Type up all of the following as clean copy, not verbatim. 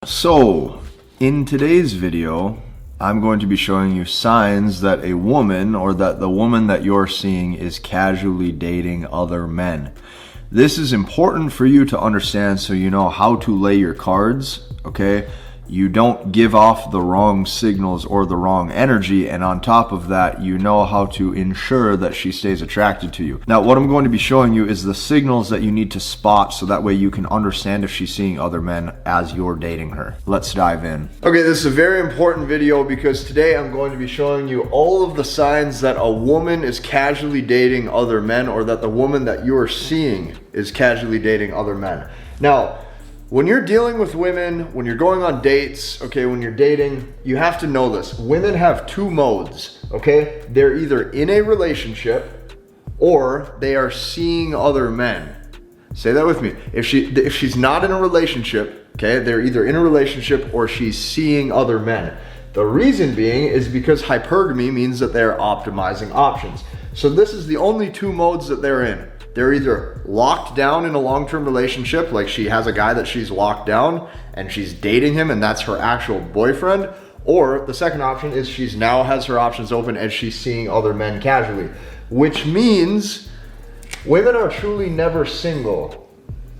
So, in today's video, I'm going to be showing you signs that a woman, or that the woman that you're seeing, is casually dating other men. This is important for you to understand so you know how to lay your cards, okay? You don't give off the wrong signals or the wrong energy, and on top of that, you know how to ensure that she stays attracted to you. Now, what I'm going to be showing you is the signals that you need to spot so that way you can understand if she's seeing other men as you're dating her. Let's dive in. Okay, this is a very important video because today I'm going to be showing you all of the signs that a woman is casually dating other men, or that the woman that you're seeing is casually dating other men. Now, when you're dealing with women, when you're going on dates, okay, when you're dating, you have to know this. Women have two modes, okay? They're either in a relationship or they are seeing other men. Say that with me. If she's not in a relationship, okay, they're either in a relationship or she's seeing other men. The reason being is because hypergamy means that they're optimizing options. So this is the only two modes that they're in. They're either locked down in a long-term relationship, like she has a guy that she's locked down and she's dating him and that's her actual boyfriend, or the second option is she's now has her options open and she's seeing other men casually, which means women are truly never single.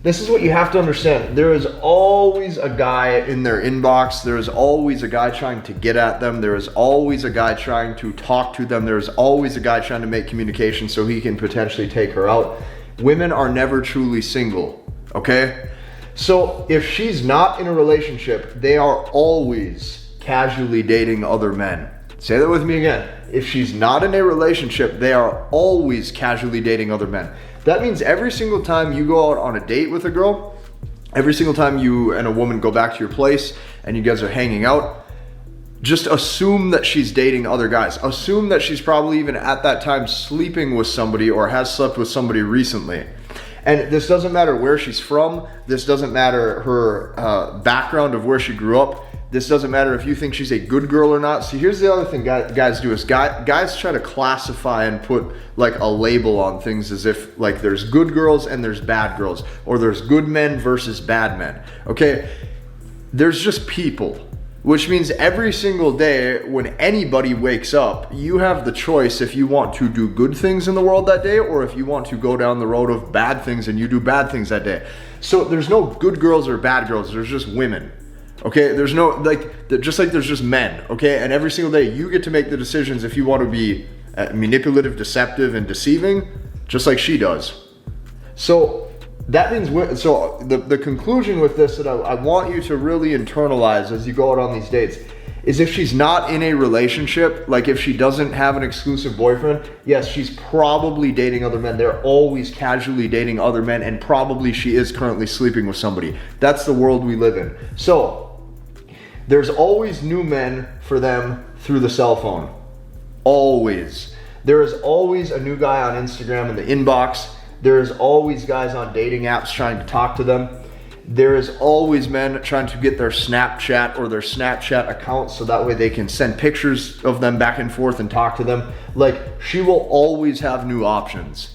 This is what you have to understand. There is always a guy in their inbox. There is always a guy trying to get at them. There is always a guy trying to talk to them. There is always a guy trying to make communication so he can potentially take her out. Women are never truly single, okay? So if she's not in a relationship, they are always casually dating other men. Say that with me again. If she's not in a relationship, they are always casually dating other men. That means every single time you go out on a date with a girl, every single time you and a woman go back to your place and you guys are hanging out, just assume that she's dating other guys. Assume that she's probably even at that time sleeping with somebody or has slept with somebody recently. And this doesn't matter where she's from. This doesn't matter her background of where she grew up. This doesn't matter if you think she's a good girl or not. See, here's the other thing guys do is guys try to classify and put like a label on things as if like there's good girls and there's bad girls, or there's good men versus bad men, okay? There's just people, which means every single day when anybody wakes up, you have the choice if you want to do good things in the world that day or if you want to go down the road of bad things and you do bad things that day. So there's no good girls or bad girls, there's just women. Okay, there's no, like, just like there's just men, okay? And every single day you get to make the decisions if you want to be manipulative, deceptive, and deceiving, just like she does. So that means, the conclusion with this that I want you to really internalize as you go out on these dates is if she's not in a relationship, like if she doesn't have an exclusive boyfriend, yes, she's probably dating other men. They're always casually dating other men, and probably she is currently sleeping with somebody. That's the world we live in. So there's always new men for them through the cell phone. Always. There is always a new guy on Instagram in the inbox. There is always guys on dating apps trying to talk to them. There is always men trying to get their Snapchat or their Snapchat account so that way they can send pictures of them back and forth and talk to them. Like, she will always have new options.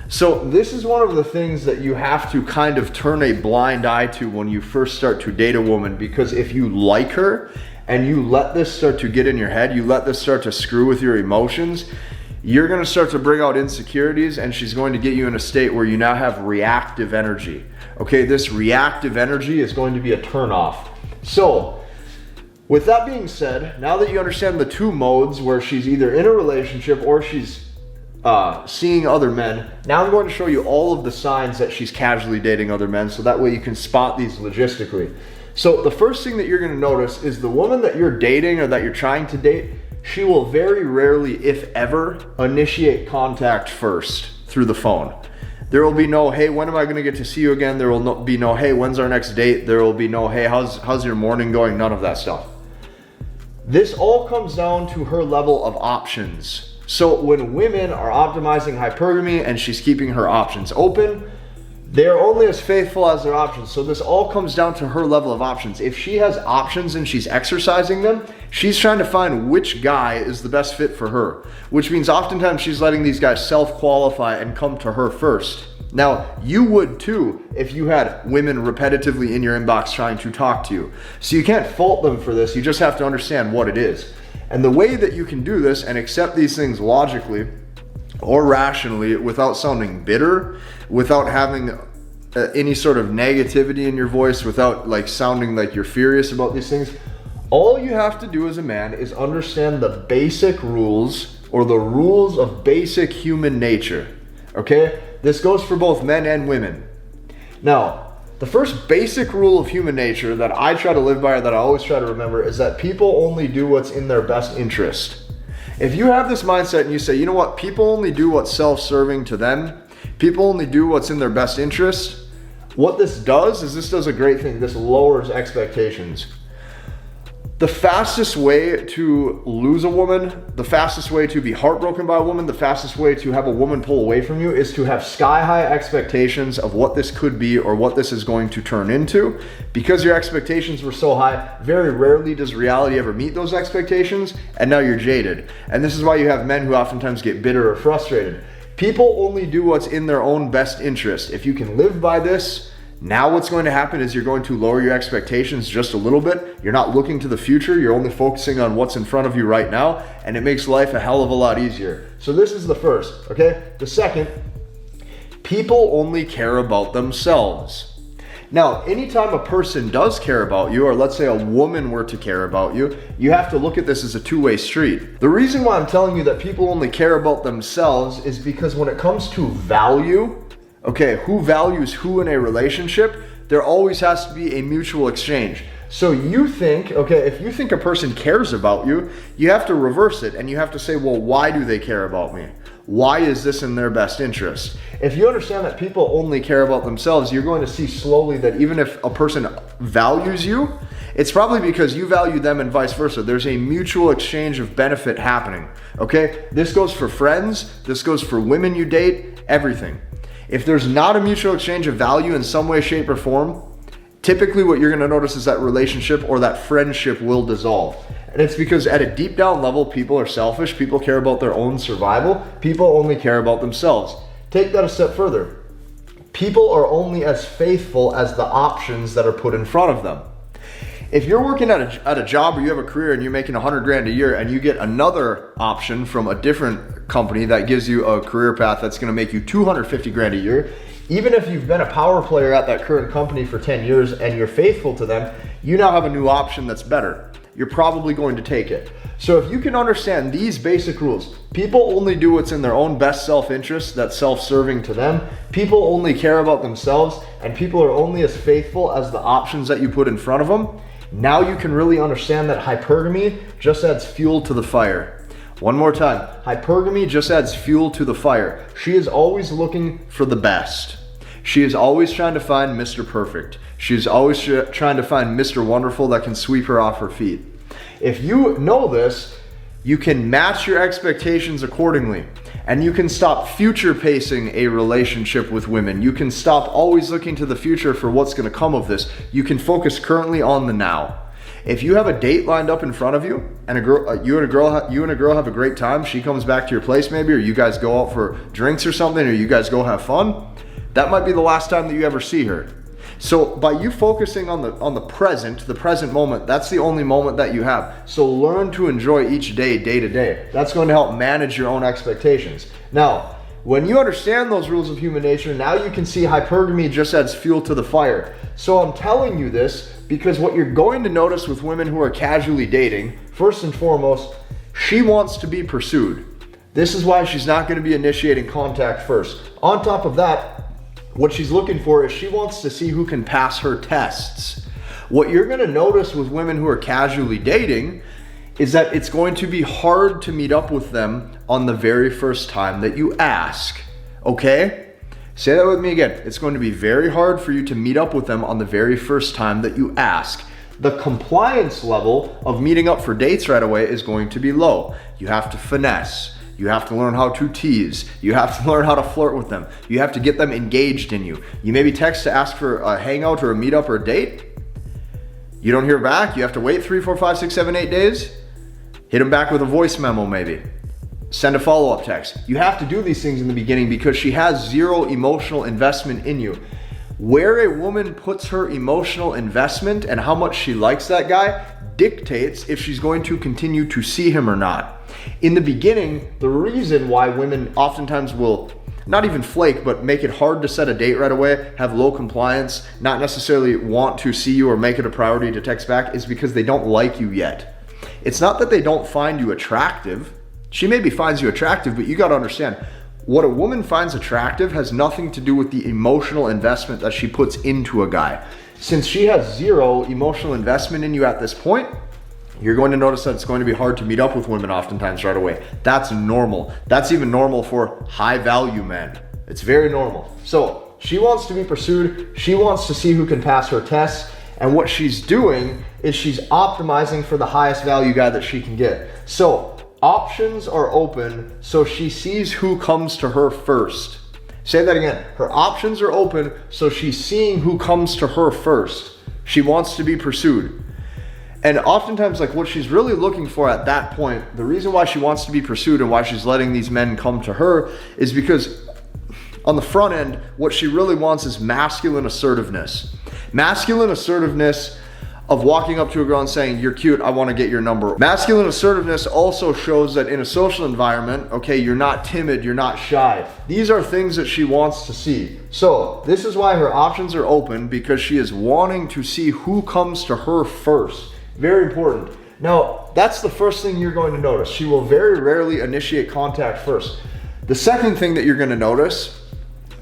So this is one of the things that you have to kind of turn a blind eye to when you first start to date a woman, because if you like her and you let this start to get in your head, you let this start to screw with your emotions, you're going to start to bring out insecurities, and she's going to get you in a state where you now have reactive energy. Okay, this reactive energy is going to be a turnoff. So with that being said, now that you understand the two modes where she's either in a relationship or she's seeing other men, now I'm going to show you all of the signs that she's casually dating other men, so that way you can spot these logistically. So the first thing that you're going to notice is the woman that you're dating or that you're trying to date, she will very rarely, if ever, initiate contact first through the phone. There will be no, hey, when am I going to get to see you again? There will be no, hey, when's our next date? There will be no, hey, how's your morning going? None of that stuff. This all comes down to her level of options. So when women are optimizing hypergamy and she's keeping her options open, they're only as faithful as their options. So this all comes down to her level of options. If she has options and she's exercising them, she's trying to find which guy is the best fit for her, which means oftentimes she's letting these guys self-qualify and come to her first. Now, you would too if you had women repetitively in your inbox trying to talk to you. So you can't fault them for this, you just have to understand what it is. And the way that you can do this and accept these things logically or rationally without sounding bitter, without having any sort of negativity in your voice, without like sounding like you're furious about these things, all you have to do as a man is understand the basic rules or the rules of basic human nature, okay? This goes for both men and women. Now, the first basic rule of human nature that I try to live by, or that I always try to remember, is that people only do what's in their best interest. If you have this mindset and you say, you know what, people only do what's self-serving to them, people only do what's in their best interest, what this does is this does a great thing. This lowers expectations. The fastest way to lose a woman, the fastest way to be heartbroken by a woman, the fastest way to have a woman pull away from you is to have sky-high expectations of what this could be or what this is going to turn into. Because your expectations were so high, very rarely does reality ever meet those expectations, and now you're jaded. And this is why you have men who oftentimes get bitter or frustrated. People only do what's in their own best interest. If you can live by this, now what's going to happen is you're going to lower your expectations just a little bit. You're not looking to the future. You're only focusing on what's in front of you right now, and it makes life a hell of a lot easier. So this is the first, okay? The second, people only care about themselves. Now, anytime a person does care about you, or let's say a woman were to care about you, you have to look at this as a two-way street. The reason why I'm telling you that people only care about themselves is because when it comes to value, okay, who values who in a relationship, there always has to be a mutual exchange. So you think, okay, if you think a person cares about you, you have to reverse it and you have to say, well, why do they care about me? Why is this in their best interest? If you understand that people only care about themselves, you're going to see slowly that even if a person values you, it's probably because you value them and vice versa. There's a mutual exchange of benefit happening, okay? This goes for friends, this goes for women you date, everything. If there's not a mutual exchange of value in some way, shape, or form, typically what you're gonna notice is that relationship or that friendship will dissolve. And it's because at a deep down level, people are selfish, people care about their own survival, people only care about themselves. Take that a step further. People are only as faithful as the options that are put in front of them. If you're working at a job or you have a career and you're making 100 grand a year and you get another option from a different company that gives you a career path that's gonna make you 250 grand a year, even if you've been a power player at that current company for 10 years and you're faithful to them, you now have a new option that's better. You're probably going to take it. So if you can understand these basic rules, people only do what's in their own best self-interest that's self-serving to them, people only care about themselves, and people are only as faithful as the options that you put in front of them, now you can really understand that hypergamy just adds fuel to the fire. One more time, hypergamy just adds fuel to the fire. She is always looking for the best. She is always trying to find Mr. Perfect. She's always trying to find Mr. Wonderful that can sweep her off her feet. If you know this, you can match your expectations accordingly. And you can stop future pacing a relationship with women. You can stop always looking to the future for what's gonna come of this. You can focus currently on the now. If you have a date lined up in front of you and you and a girl have a great time, she comes back to your place maybe, or you guys go out for drinks or something, or you guys go have fun, that might be the last time that you ever see her. So by you focusing on the present moment, that's the only moment that you have. So learn to enjoy each day, day to day. That's going to help manage your own expectations. Now, when you understand those rules of human nature, now you can see hypergamy just adds fuel to the fire. So I'm telling you this because what you're going to notice with women who are casually dating, first and foremost, she wants to be pursued. This is why she's not going to be initiating contact first. On top of that, what she's looking for is she wants to see who can pass her tests. What you're gonna notice with women who are casually dating is that it's going to be hard to meet up with them on the very first time that you ask, okay? Say that with me again. It's going to be very hard for you to meet up with them on the very first time that you ask. The compliance level of meeting up for dates right away is going to be low. You have to finesse. You have to learn how to tease. You have to learn how to flirt with them. You have to get them engaged in you. You maybe text to ask for a hangout or a meetup or a date. You don't hear back. You have to wait 3, 4, 5, 6, 7, 8 days. Hit them back with a voice memo maybe. send a follow-up text. You have to do these things in the beginning because she has zero emotional investment in you. Where a woman puts her emotional investment and how much she likes that guy dictates if she's going to continue to see him or not. In the beginning, the reason why women oftentimes will not even flake, but make it hard to set a date right away, have low compliance, not necessarily want to see you or make it a priority to text back, is because they don't like you yet. It's not that they don't find you attractive. She maybe finds you attractive, but you got to understand, what a woman finds attractive has nothing to do with the emotional investment that she puts into a guy. Since she has zero emotional investment in you at this point, you're going to notice that it's going to be hard to meet up with women oftentimes right away. That's normal. That's even normal for high value men. It's very normal. So she wants to be pursued. She wants to see who can pass her tests. And what she's doing is she's optimizing for the highest value guy that she can get. So options are open, so she sees who comes to her first. Say that again. Her options are open, so she's seeing who comes to her first. She wants to be pursued. And oftentimes, like, what she's really looking for at that point, the reason why she wants to be pursued and why she's letting these men come to her is because on the front end, what she really wants is masculine assertiveness. Masculine assertiveness of walking up to a girl and saying, "You're cute, I want to get your number." Masculine assertiveness also shows that in a social environment, okay, you're not timid, you're not shy. These are things that she wants to see. So this is why her options are open, because she is wanting to see who comes to her first. Very important. Now, that's the first thing you're going to notice. She will very rarely initiate contact first. The second thing that you're going to notice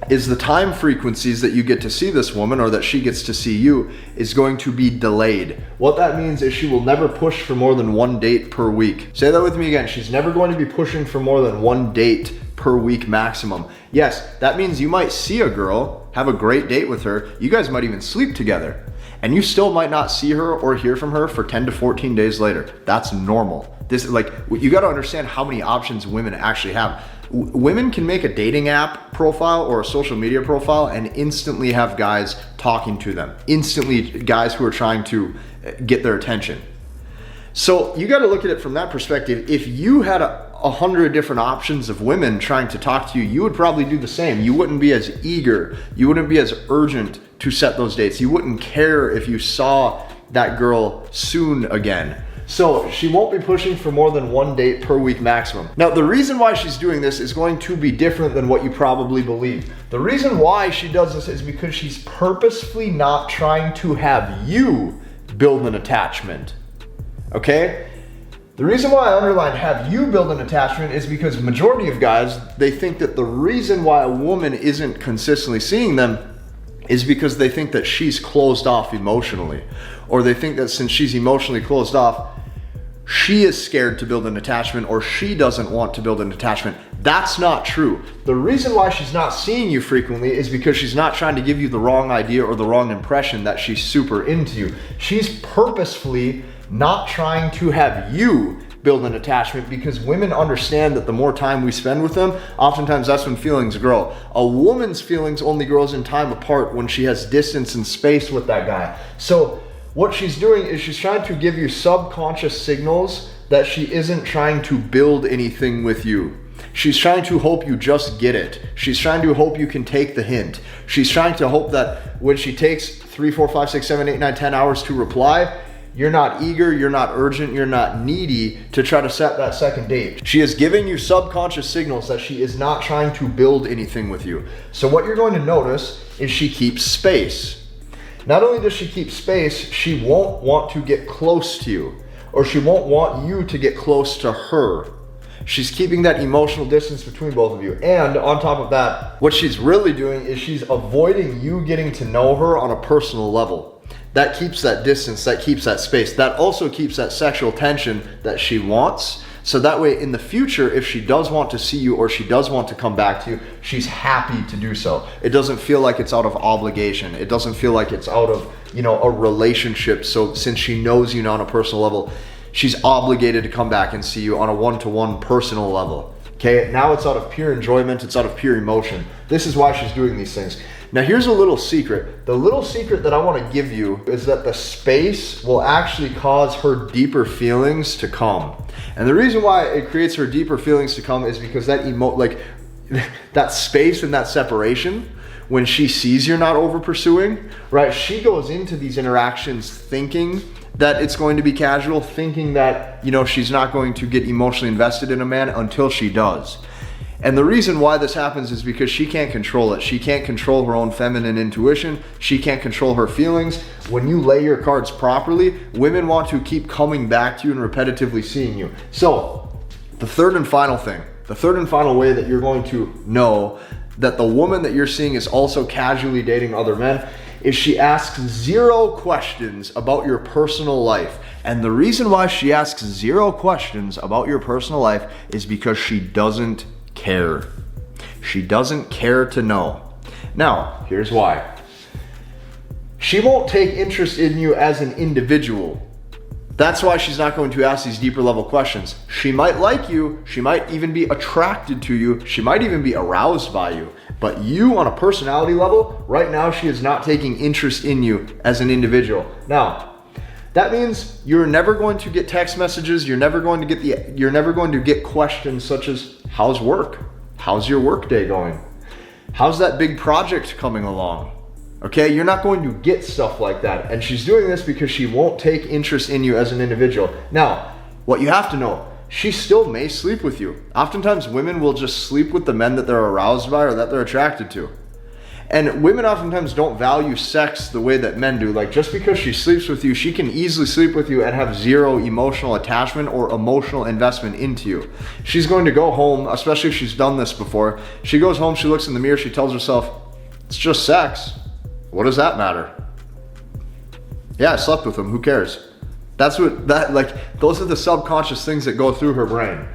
is the time frequencies that you get to see this woman, or that she gets to see you, is going to be delayed. What that means is she will never push for more than one date per week. Say that with me again. She's never going to be pushing for more than one date per week maximum. Yes, that means you might see a girl, have a great date with her, you guys might even sleep together, and you still might not see her or hear from her for 10 to 14 days later. That's normal. This, like, you got to understand how many options women actually have. Women can make a dating app profile or a social media profile and instantly have guys talking to them. Instantly, guys who are trying to get their attention. So you got to look at it from that perspective. If you had 100 different options of women trying to talk to you, you would probably do the same. You wouldn't be as eager. You wouldn't be as urgent to set those dates. You wouldn't care if you saw that girl soon again. So she won't be pushing for more than one date per week maximum. Now, the reason why she's doing this is going to be different than what you probably believe. The reason why she does this is because she's purposefully not trying to have you build an attachment. Okay? The reason why I underline have you build an attachment is because majority of guys, they think that the reason why a woman isn't consistently seeing them is because they think that she's closed off emotionally, or they think that since she's emotionally closed off, she is scared to build an attachment, or she doesn't want to build an attachment. That's not true. The reason why she's not seeing you frequently is because she's not trying to give you the wrong idea or the wrong impression that she's super into you. She's purposefully not trying to have you build an attachment, because women understand that the more time we spend with them, oftentimes that's when feelings grow. A woman's feelings only grows in time apart when she has distance and space with that guy. So what she's doing is she's trying to give you subconscious signals that she isn't trying to build anything with you. She's trying to hope you just get it. She's trying to hope you can take the hint. She's trying to hope that when she takes 3, 4, 5, 6, 7, 8, 9, 10 hours to reply, you're not eager, you're not urgent, you're not needy to try to set that second date. She is giving you subconscious signals that she is not trying to build anything with you. So what you're going to notice is she keeps space. Not only does she keep space, she won't want to get close to you, or she won't want you to get close to her. She's keeping that emotional distance between both of you. And on top of that, what she's really doing is she's avoiding you getting to know her on a personal level. That keeps that distance, that keeps that space. That also keeps that sexual tension that she wants. So that way in the future, if she does want to see you or she does want to come back to you, she's happy to do so. It doesn't feel like it's out of obligation. It doesn't feel like it's out of, a relationship. So since she knows you now on a personal level, she's obligated to come back and see you on a one-to-one personal level. Okay, now it's out of pure enjoyment, it's out of pure emotion. This is why she's doing these things. Now here's a little secret. The little secret that I want to give you is that the space will actually cause her deeper feelings to come. And the reason why it creates her deeper feelings to come is because that that space and that separation, when she sees you're not over pursuing, right? She goes into these interactions thinking that it's going to be casual, thinking that, she's not going to get emotionally invested in a man until she does. And the reason why this happens is because she can't control it. She can't control her own feminine intuition. She can't control her feelings. When you lay your cards properly, women want to keep coming back to you and repetitively seeing you. So the third and final way that you're going to know that the woman that you're seeing is also casually dating other men is she asks 0 questions about your personal life. And the reason why she asks 0 questions about your personal life is because she doesn't care. She doesn't care to know. Now, here's why. She won't take interest in you as an individual. That's why she's not going to ask these deeper level questions. She might like you, she might even be attracted to you, she might even be aroused by you. But you, on a personality level, right now she is not taking interest in you as an individual. Now, that means you're never going to get text messages, you're never going to get questions such as, how's work? How's your work day going? How's that big project coming along? Okay, you're not going to get stuff like that. And she's doing this because she won't take interest in you as an individual. Now, what you have to know, she still may sleep with you. Oftentimes women will just sleep with the men that they're aroused by or that they're attracted to. And women oftentimes don't value sex the way that men do. Like, just because she sleeps with you, she can easily sleep with you and have 0 emotional attachment or emotional investment into you. She's going to go home, especially if she's done this before. She goes home, she looks in the mirror, she tells herself, it's just sex. What does that matter? Yeah, I slept with him, who cares? Those are the subconscious things that go through her brain.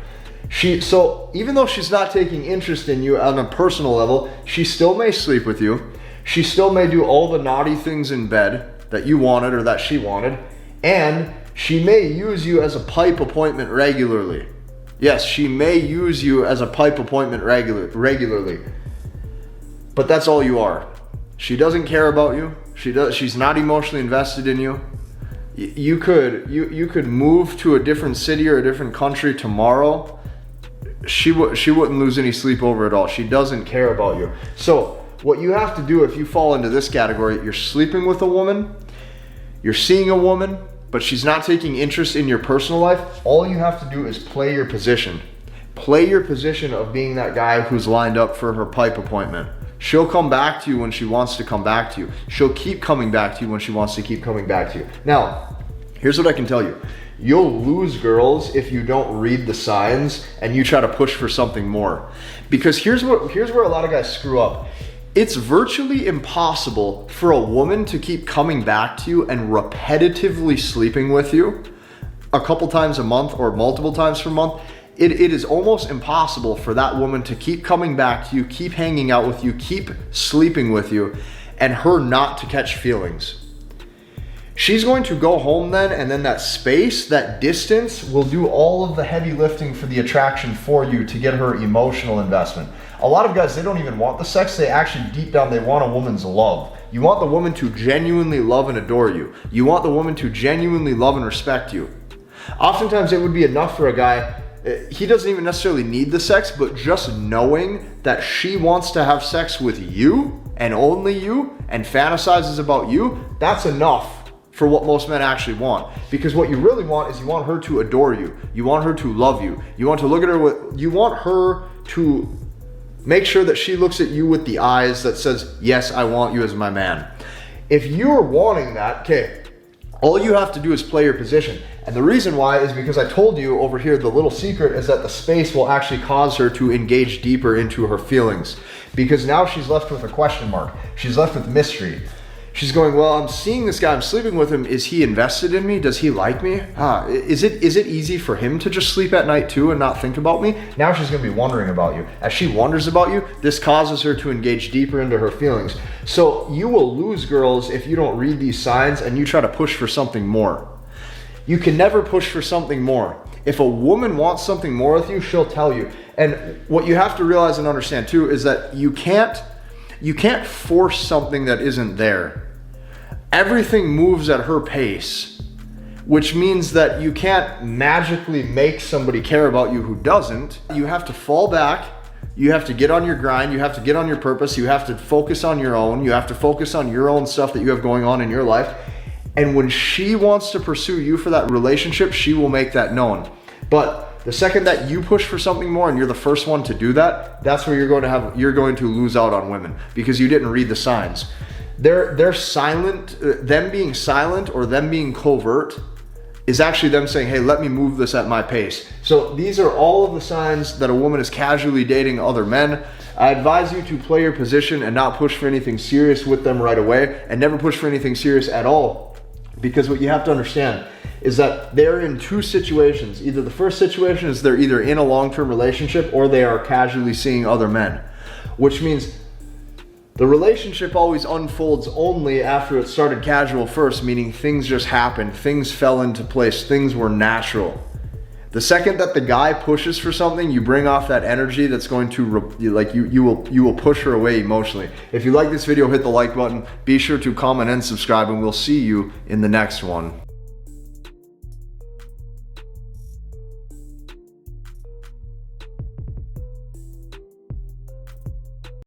So even though she's not taking interest in you on a personal level, she still may sleep with you. She still may do all the naughty things in bed that you wanted or that she wanted. And she may use you as a pipe appointment regularly. Yes, she may use you as a pipe appointment regularly. But that's all you are. She doesn't care about you. She's not emotionally invested in you. You could move to a different city or a different country tomorrow. She wouldn't lose any sleep over it all. She doesn't care about you. So what you have to do if you fall into this category, you're sleeping with a woman, you're seeing a woman, but she's not taking interest in your personal life, all you have to do is play your position. Play your position of being that guy who's lined up for her pipe appointment. She'll come back to you when she wants to come back to you. She'll keep coming back to you when she wants to keep coming back to you. Now, here's what I can tell you. You'll lose girls if you don't read the signs and you try to push for something more. Because here's where a lot of guys screw up. It's virtually impossible for a woman to keep coming back to you and repetitively sleeping with you a couple times a month or multiple times per month. It is almost impossible for that woman to keep coming back to you, keep hanging out with you, keep sleeping with you, and her not to catch feelings. She's going to go home then, and then that space, that distance will do all of the heavy lifting for the attraction for you to get her emotional investment. A lot of guys, they don't even want the sex. They actually, deep down, they want a woman's love. You want the woman to genuinely love and adore you. You want the woman to genuinely love and respect you. Oftentimes, it would be enough for a guy, he doesn't even necessarily need the sex, but just knowing that she wants to have sex with you and only you and fantasizes about you, that's enough for what most men actually want. Because what you really want is you want her to adore you. You want her to love you. You want to look at her you want her to make sure that she looks at you with the eyes that says, yes, I want you as my man. If you're wanting that, okay, all you have to do is play your position. And the reason why is because I told you over here, the little secret is that the space will actually cause her to engage deeper into her feelings. Because now she's left with a question mark. She's left with mystery. She's going, well, I'm seeing this guy, I'm sleeping with him. Is he invested in me? Does he like me? Is it easy for him to just sleep at night too and not think about me? Now she's gonna be wondering about you. As she wonders about you, this causes her to engage deeper into her feelings. So you will lose girls if you don't read these signs and you try to push for something more. You can never push for something more. If a woman wants something more with you, she'll tell you. And what you have to realize and understand too is that you can't, You can't force something that isn't there. Everything moves at her pace, which means that you can't magically make somebody care about you who doesn't. You have to fall back. You have to get on your grind. You have to get on your purpose. You have to focus on your own. You have to focus on your own stuff that you have going on in your life. And when she wants to pursue you for that relationship, she will make that known. But the second that you push for something more and you're the first one to do that, that's where you're going to lose out on women, because you didn't read the signs. They're silent. Them being silent or them being covert is actually them saying, hey, let me move this at my pace. So these are all of the signs that a woman is casually dating other men. I advise you to play your position and not push for anything serious with them right away, and never push for anything serious at all. Because what you have to understand is that they're in two situations. Either the first situation is they're either in a long-term relationship or they are casually seeing other men, which means the relationship always unfolds only after it started casual first, meaning things just happened, things fell into place, things were natural. The second that the guy pushes for something, you bring off that energy that's going to, you will push her away emotionally. If you like this video, hit the like button. Be sure to comment and subscribe, and we'll see you in the next one.